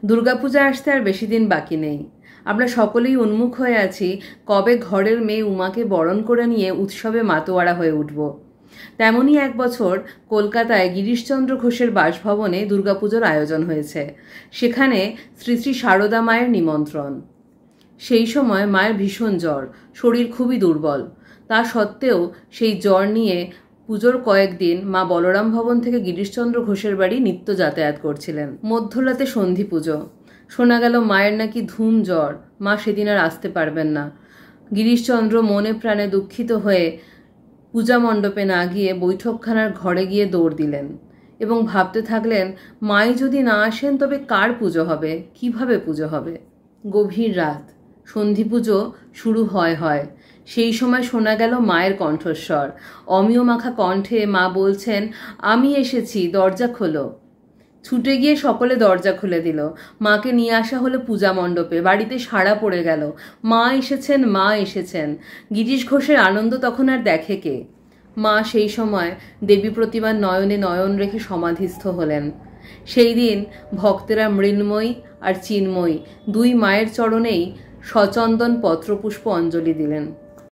দুর্গাপূজা আসতে আর বেশি দিন বাকি নেই। আমরা সকলেই উন্মুখ হয়ে আছি কবে ঘরের মেয়ে উমাকে বরণ করে নিয়ে উৎসবে মাতোয়ারা হয়ে উঠব। তেমনই এক বছর কলকাতায় গিরিশচন্দ্র ঘোষের বাসভবনে দুর্গাপুজোর আয়োজন হয়েছে। সেখানে শ্রী শ্রী সারদা মায়ের নিমন্ত্রণ। সেই সময় মায়ের ভীষণ জ্বর, শরীর খুবই দুর্বল। তা সত্ত্বেও সেই জ্বর নিয়ে পুজোর কয়েকদিন মা বলরাম ভবন থেকে গিরিশচন্দ্র ঘোষের বাড়ি নিত্য যাতায়াত করছিলেন। মধ্যরাতে সন্ধি পুজো। শোনা গেল মায়ের নাকি ধুম জ্বর, মা সেদিন আর আসতে পারবেন না। গিরিশচন্দ্র মনে প্রাণে দুঃখিত হয়ে পূজা মণ্ডপে না গিয়ে বৈঠকখানার ঘরে গিয়ে দৌড় দিলেন এবং ভাবতে থাকলেন, মাই যদি না আসেন তবে কার পুজো হবে, কিভাবে পুজো হবে। গভীর রাত, সন্ধি পুজো শুরু হয়। সেই সময় শোনা গেল মায়ের কণ্ঠস্বর। অমিয় মাখা কণ্ঠে মা বলছেন, আমি এসেছি, দরজা খোলো। ছুটে গিয়ে সকলে দরজা খুলে দিল। মাকে নিয়ে আসা হলো পূজা মণ্ডপে। বাড়িতে সাড়া পড়ে গেল, মা এসেছেন, মা এসেছেন। গিরিশ ঘোষের আনন্দ তখন আর দেখে কে। মা সেই সময় দেবী প্রতিমার নয়নে নয়ন রেখে সমাধিস্থ হলেন। সেই দিন ভক্তেরা মৃন্ময়ী আর চিন্ময়ী দুই মায়ের চরণেই সচন্দন পত্রপুষ্প অঞ্জলি দিলেন।